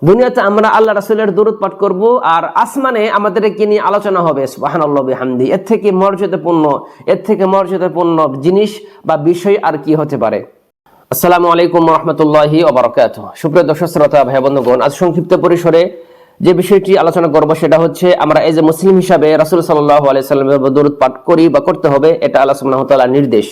দুনিয়াতে আমরা আল্লাহ রাসূলের দরুদ পাঠ করব, আর আসমানে আমাদেরকে নিয়ে আলোচনা হবে সুবহানাল্লাহি বিহামদি। এর থেকে মর্যাদাপূর্ণ জিনিস বা বিষয় আর কি হতে পারে? আসসালামু আলাইকুম ওয়া রাহমাতুল্লাহি ওয়া বারাকাতুহু। সুপ্রিয় দর্শক শ্রোতা ভাই বন্ধুগণ, আজ সংক্ষিপ্ত পরিসরে যে বিষয়টি আলোচনা করব সেটা হচ্ছে আমরা এজ এ মুসলিম হিসাবে রাসূল সাল্লাল্লাহু আলাইহি সাল্লামের দরুদ পাঠ করি বা করতে হবে, এটা আল্লাহ সুবহানাহু ওয়া তাআলার নির্দেশ।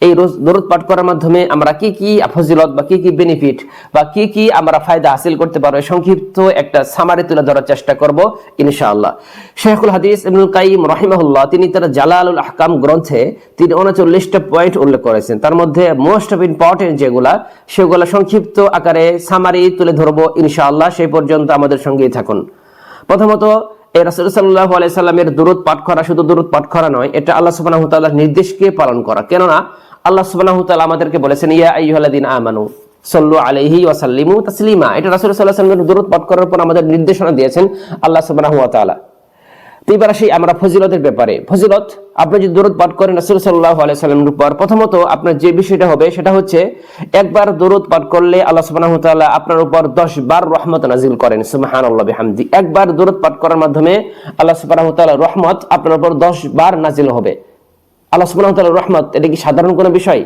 এই দরুদ পাঠ করার মাধ্যমে আমরা কি কি ফজিলত বা কি কি বেনিফিট বা কি কি আমরা ফায়দা হাসিল করতে পারবো, সংক্ষিপ্ত একটা সামারি তুলে ধরার চেষ্টা করব ইনশাআল্লাহ। শাইখুল হাদিস ইবনুল কাইয়িম রাহিমাহুল্লাহ তিনি তার জালালুল আহকাম গ্রন্থে তিনি 39টা পয়েন্ট উল্লেখ করেছেন। তার মধ্যে মোস্ট অফ ইম্পর্টেন্ট সেগুলো সংক্ষিপ্ত আকারে সামারি তুলে ধরবো ইনশাআল্লাহ। সেই পর্যন্ত আমাদের সঙ্গেই থাকুন। প্রথমত, এই রাসূল সাল্লাল্লাহু আলাইহি সাল্লামের দরুদ পাঠ করা শুধু দরুদ পাঠ করা নয়, এটা আল্লাহ সুবহানাহু ওয়া তাআলার নির্দেশকে পালন করা। কেননা আল্লাহ সুবহানাহু ওয়া তাআলা আমাদেরকে বলেছেন, ইয়া আইয়ুহাল্লাযীনা আমানু সাল্লু আলাইহি ওয়া সাল্লিমু তাসলিমা। এটা রাসূল সাল্লাল্লাহু আলাইহি সাল্লামের দরুদ পাঠ করার পর আমাদের নির্দেশনা দিয়েছেন আল্লাহ সুবহানাহু ওয়া তাআলা। এবার আসি আমরা ফজিলতের ব্যাপারে। ফজিলত, আপনি যদি দরুদ পাঠ করেন রাসূল সাল্লাল্লাহু আলাইহি সাল্লামের উপর, প্রথমত আপনার যে বিষয়টা হবে সেটা হচ্ছে একবার দরুদ পাঠ করলে আল্লাহ সুবহানাহু ওয়া তাআলা আপনার উপর 10 বার রহমত নাযিল করেন। সুবহানাল্লাহি বিহামদি। একবার দরুদ পাঠ করার মাধ্যমে আল্লাহ সুবহানাহু ওয়া তাআলার রহমত আপনার উপর 10 বার নাযিল হবে। আল্লাহ সুবহানাহু ওয়া তাআলার রহমত এটা কি সাধারণ কোনো বিষয়?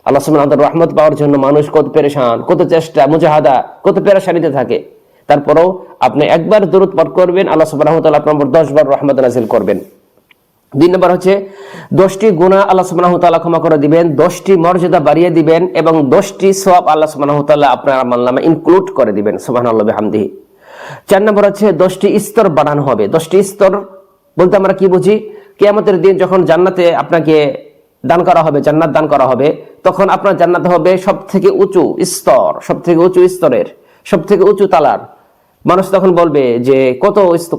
আল্লাহ সুবহানাহু ওয়া তাআলার রহমত পাওয়ার জন্য মানুষ কত পেরেশান, কত চেষ্টা, মুজাহাদা, কত পেরেশানিতে থাকে। তারপরেও আপনি একবার দরুদ পাঠ করবেন, আল্লাহ সুবহানাহু ওয়া তাআলা আপনার উপর 10 বার রহমত নাযিল করবেন। 2 নম্বর হচ্ছে 10টি গুনাহ আল্লাহ সুবহানাহু ওয়া তাআলা ক্ষমা করে দিবেন, 10টি মর্যাদা বাড়িয়ে দিবেন এবং 10টি সওয়াব আল্লাহ সুবহানাহু ওয়া তাআলা আপনার আমলনামায় ইনক্লুড করে দিবেন। সুবহানাল্লাহি বিহামদিহি। 4 নম্বর হচ্ছে 10টি স্তর বাড়ানো হবে। 10টি স্তর বলতে আমরা কি বুঝি? কিয়ামতের দিন যখন জান্নাতে আপনাকে দান করা হবে, জান্নাত দান করা হবে, তখন আপনার জান্নাত হবে সবথেকে উঁচু স্তর, সবথেকে উঁচু স্তরের, সবথেকে উঁচু তালার। মানুষ তখন বলবে যে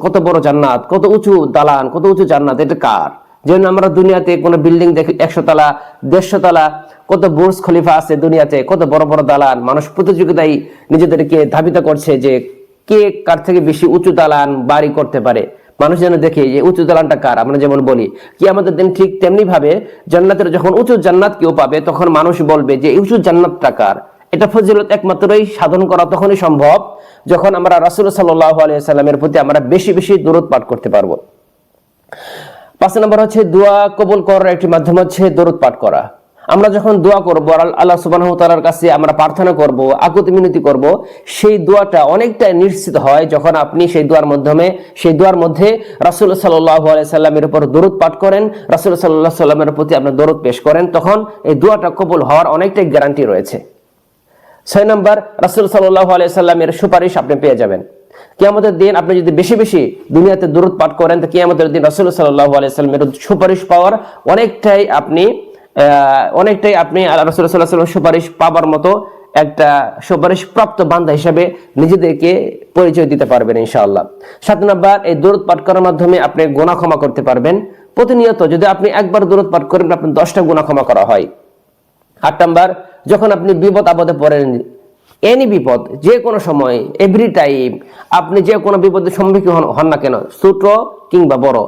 কত বড় জান্নাত, কত উঁচু দালান, কত উঁচু জান্নাত, এটা কার? যেন আমরা দুনিয়াতে কোনো বিল্ডিং দেখি 100 তলা, 150 তলা, কত বুর্জ খলিফা আছে দুনিয়াতে, কত বড় বড় দালান। মানুষ প্রতিযোগিতায় নিজেদেরকে ধাবিত করছে যে কে কার থেকে বেশি উঁচু দালান বাড়ি করতে পারে। মানুষ যেন দেখে যে উঁচু দালানটা কার। আমরা যেমন বলি কিয়ামতের দিন ঠিক তেমনি ভাবে জান্নাতের যখন উঁচু জান্নাত কেউ পাবে, তখন মানুষ বলবে যে উঁচু জান্নাতটা কার। এটা ফজিলত একমাত্রই সাধন করা তখনই সম্ভব যখন আমরা রাসূল সাল্লাল্লাহু আলাইহি সাল্লামের প্রতি আমরা বেশি বেশি দরুদ পাঠ করতে পারবো। 5 নম্বর হচ্ছে দোয়া কবুল করার একটি মাধ্যম হচ্ছে দরুদ পাঠ করা। আমরা যখন দোয়া করব, আল্লাহ সুবহানাহু ওয়া তাআলার কাছে আমরা প্রার্থনা করব, আকুতি মিনতি করব, সেই দোয়াটা অনেকটা নিশ্চিত হয় যখন আপনি সেই দোয়ার মধ্যে রাসূল সাল্লাল্লাহু আলাইহি সাল্লামের উপর দরুদ পাঠ করেন, রাসূল সাল্লাল্লাহু আলাইহি সাল্লামের প্রতি আপনি দরুদ পেশ করেন, তখন এই দোয়াটা কবুল হওয়ার অনেকটাই গ্যারান্টি রয়েছে। 6 নম্বর, রাসূল সাল্লাল্লাহু আলাইহি সাল্লামের সুপারিশ আপনি পেয়ে যাবেন। কিয়ামতের দিন আপনি যদি বেশি বেশি দুনিয়াতে দরুদ পাঠ করেন, তো কিয়ামতের দিন রাসূল সাল্লাল্লাহু আলাইহি সাল্লামের সুপারিশ পাওয়ার অনেকটাই আপনি রাসূল সাল্লাল্লাহু আলাইহি সাল্লামের সুপারিশ পাবার মতো একটা সুপারিশ প্রাপ্ত বান্দা হিসেবে নিজেদেরকে পরিচয় দিতে পারবেন ইনশাআল্লাহ। 7 নম্বর, এই দরুদ পাঠ করার মাধ্যমে আপনি গুনাহ ক্ষমা করতে পারবেন। প্রতিনিয়ত যদি আপনি একবার দরুদ পাঠ করেন, আপনার 10টা গুনাহ ক্ষমা করা হয়। 8 নম্বর, যখন আপনি বিপদ আপদে পড়েন, এনি বিপদ, যে কোনো সময়, এভরি টাইম, আপনি যে কোনো বিপদের সম্মুখীন হন না কেন, ছোট কিংবা বড়,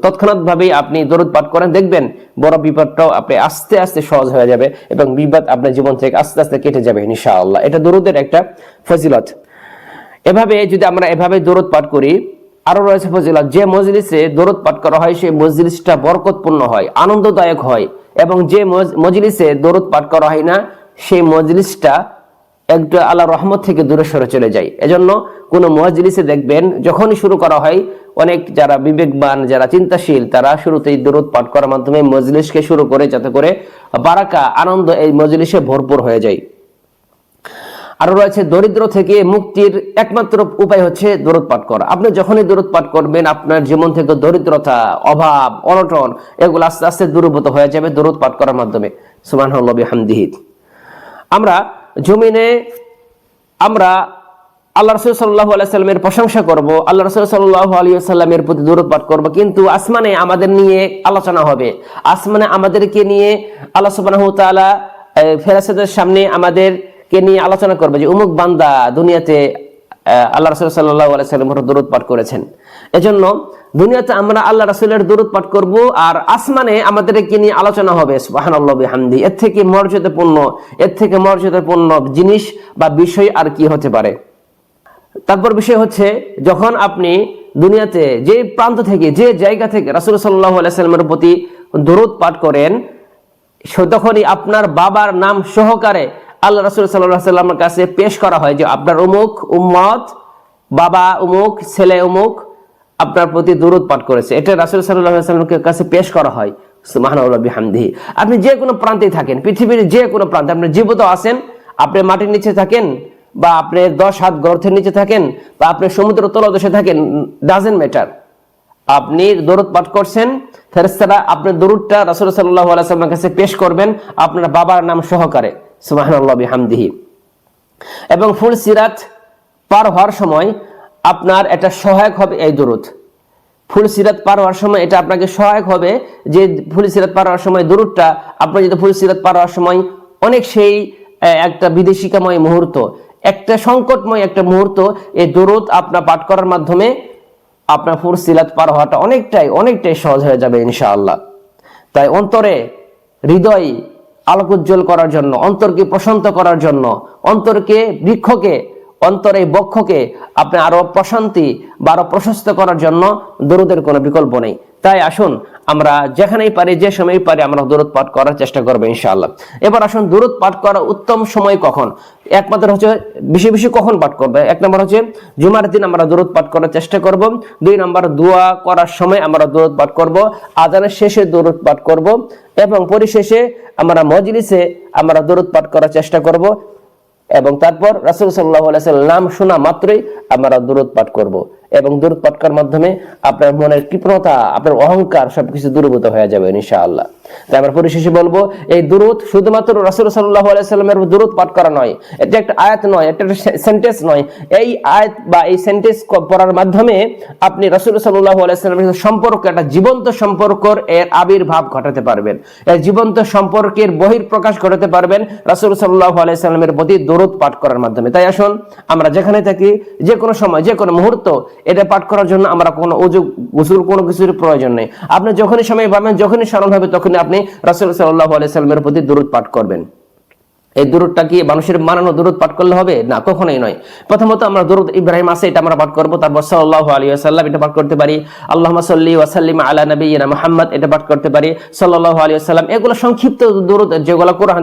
তৎক্ষণাৎ ভাবেই আপনি দরুদ পাঠ করেন, দেখবেন বড় বিপদটাও আপনি আস্তে আস্তে সহজ হয়ে যাবে এবং বিপদ আপনার জীবন থেকে আস্তে আস্তে কেটে যাবে ইনশাআল্লাহ। এটা দরুদের একটা ফজিলত। এভাবে যদি আমরা এভাবে দরুদ পাঠ করি, আরো রয়েছে ফজিলত। যে মজলিসে দরুদ পাঠ করা হয় সেই মজলিসটা বরকতপূর্ণ হয়, আনন্দদায়ক হয়, এবং যে মজলিসে দরুদ পাঠ করা হয় না সেই মজলিসটা একটা আল্লাহর রহমত থেকে দূরে সরে চলে যায়। এজন্য কোনো মজলিসে দেখবেন যখনই শুরু করা হয়, অনেক যারা বিবেকবান, যারা চিন্তাশীল, তারা শুরুতেই দরুদ পাঠ করার মাধ্যমে মজলিসকে শুরু করে, যাতে করে বারাকা, আনন্দ এই মজলিসে ভরপুর হয়ে যায়। আরো রয়েছে দরিদ্র থেকে মুক্তির একমাত্র উপায় হচ্ছে দরুদ পাঠ করা। আপনি যখনই দরুদ পাঠ করবেন, আপনার জীবন থেকে দরিদ্রতা, অভাব, অনটন এগুলো আস্তে আস্তে দূরীভূত হয়ে যাবে দরুদ পাঠ করার মাধ্যমে। সুবহানাল্লাহি বিহামদিহি। আমরা জমিনে আল্লাহ রাসূল সাল্লাল্লাহু আলাইহি সাল্লামের প্রশংসা করব, আল্লাহ রাসূল সাল্লাল্লাহু আলাইহি সাল্লামের প্রতি দরুদ পাঠ করব, কিন্তু আসমানে আমাদের নিয়ে আলোচনা হবে। আসমানে আমাদেরকে নিয়ে আল্লাহ সুবহানাহু ওয়া তাআলা ফেরেশতাদের সামনে আমাদেরকে নিয়ে আলোচনা করবে যে অমুক বান্দা দুনিয়াতে আল্লাহ রাসূল সাল্লাল্লাহু আলাইহি সাল্লামের দরুদ পাঠ করেছেন। এজন্য দুনিয়াতে আমরা আল্লাহ রাসূলের দরুদ পাঠ করব, আর আসমানে আমাদেরকে নিয়ে আলোচনা হবে। সুবহানাল্লাহি বিহামদি। এর থেকে মর্যাদাপূর্ণ জিনিস বা বিষয় আর কি হতে পারে? তারপর বিষয় হচ্ছে, যখন আপনি দুনিয়াতে যে প্রান্ত থেকে, যে জায়গা থেকে রাসূল সাল্লাল্লাহু আলাইহি সাল্লামের প্রতি দরুদ পাঠ করেন, তখনই আপনার বাবার নাম সহকারে আল্লাহ রাসূল সাল্লাল্লাহু আলাইহি সাল্লামের কাছে পেশ করা হয় যে আপনার অমুক উম্মত, বাবা অমুক, ছেলে অমুক আপনার প্রতি দরুদ পাঠ করেছে। এটা রাসূল সাল্লাল্লাহু আলাইহি সাল্লামের কাছে পেশ করা হয়। সুবহানাল্লাহ বিহামদিহি। আপনি যে কোনো প্রান্তেই থাকেন, পৃথিবীর যে কোনো প্রান্তে, আপনি জীবিত আছেন, আপনি মাটির নিচে থাকেন, বা আপনি 10 হাত গর্তের নিচে থাকেন, বা আপনি সমুদ্র তলদেশে থাকেন, ডাজন্ট ম্যাটার, আপনি দরুদ পাঠ করছেন, ফেরেশতারা আপনার দরুদটা রাসূল সাল্লাল্লাহু আলাইহি ওয়াসাল্লামের কাছে পেশ করবেন আপনার বাবার নাম সহকারে। সুবহানাল্লাহ বিহামদিহি। এবং ফুল সিরাত পার হওয়ার সময় আপনার এটা সহায়ক হবে এই দরুদ। ফুল সিরাত পার হওয়ার সময় এটা আপনাকে সহায়ক হবে যে ফুল সিরাত পার হওয়ার সময় দরুদটা, আপনি যদি ফুল সিরাত পার হওয়ার সময় অনেক সেই একটা বিদেশিকাময় মুহূর্ত, একটা সংকটময় একটা মুহূর্ত, এই দরুদ আপনার পাঠ করার মাধ্যমে আপনার ফুল সিরাত পার হওয়াটা অনেকটাই সহজ হয়ে যাবে ইনশাআল্লাহ। তাই অন্তরে, হৃদয় আলোকোজ্জ্বল করার জন্য, অন্তরকে প্রশান্ত করার জন্য, অন্তরকে বৃক্ষকে, অন্তরে বক্ষকে আপনি আরো প্রশান্তি বা আরো প্রশস্ত করার জন্য দরুদের কোনো বিকল্প নেই। তাই আসুন আমরা যেখানেই পারি, যে সময় পারি, আমরা দরুদ পাঠ করার চেষ্টা করবো ইনশাআল্লাহ। এবার আসুন দরুদ পাঠ করার উত্তম সময় কখন। একমাত্র হচ্ছে বেশি বেশি কখন পাঠ করবে। এক নম্বর হচ্ছে জুমার দিন আমরা দরুদ পাঠ করার চেষ্টা করব। 2 নম্বর দোয়া করার সময় আমরা দরুদ পাঠ করব। আযানের শেষে দরুদ পাঠ করব, এবং পরিশেষে আমরা মজলিসে আমরা দরুদ পাঠ করার চেষ্টা করব। এবং তারপর রাসূল সাল্লাল্লাহু আলাইহি ওয়াসাল্লাম নাম শোনা মাত্রই আমরা দরুদ পাঠ করব, এবং দরুদ পাঠ করার মাধ্যমে আপনার মনের কৃপণতা, আপনার অহংকার সবকিছু দূরীভূত হয়ে যাবে ইনশাআল্লাহ। তাই আমরা পরিশেষে বলবো, এই দরুদ শুধুমাত্র রাসূল সাল্লাল্লাহু আলাইহি ওয়াসাল্লামের দরুদ পাঠ করা নয়, এটা একটা আয়াত নয়, এটা একটা সেন্টেন্স নয়। এই আয়াত বা এই সেন্টেন্স পড়ার মাধ্যমে আপনি রাসূল সাল্লাল্লাহু আলাইহি ওয়াসাল্লামের সম্পর্ক, একটা জীবন্ত সম্পর্কের এর আবির্ভাব ঘটাতে পারবেন, এই জীবন্ত সম্পর্কের বহিঃপ্রকাশ ঘটাতে পারবেন রাসূল সাল্লাল্লাহু আলাইহি ওয়াসাল্লামের প্রতি দরুদ পাঠ করার মাধ্যমে। তাই আসুন আমরা যেখানে থাকি, যে কোনো সময়, যে কোনো মুহূর্ত এটা পাঠ করার জন্য আমরা কোনো ওযু গোসল কোনো কিছুর প্রয়োজন নেই। আপনি যখনই সময় পাবেন, যখনই স্মরণ হবে, তখনই আপনি রাসূল সাল্লাল্লাহু আলাইহি ওয়াসাল্লামের প্রতি দরুদ পাঠ করবেন। এই দরুদটা কি মানুষের বানানো দরুদ পাঠ করলে হবে? না, কখনোই নয়। প্রথমত আমরা দরুদ ইব্রাহিম আছে, এটা আমরা পাঠ করব। তারপর সাল্লাল্লাহু আলাইহি ওয়াসাল্লাম এটা পাঠ করতে পারি। আল্লাহুম্মা সাল্লি ওয়া সাল্লিম আলা নাবিয়িনা মুহাম্মদ এটা পাঠ করতে পারি। সাল্লাল্লাহু আলাইহি ওয়াসাল্লাম, এগুলো সংক্ষিপ্ত দরুদ যেগুলো কোরআন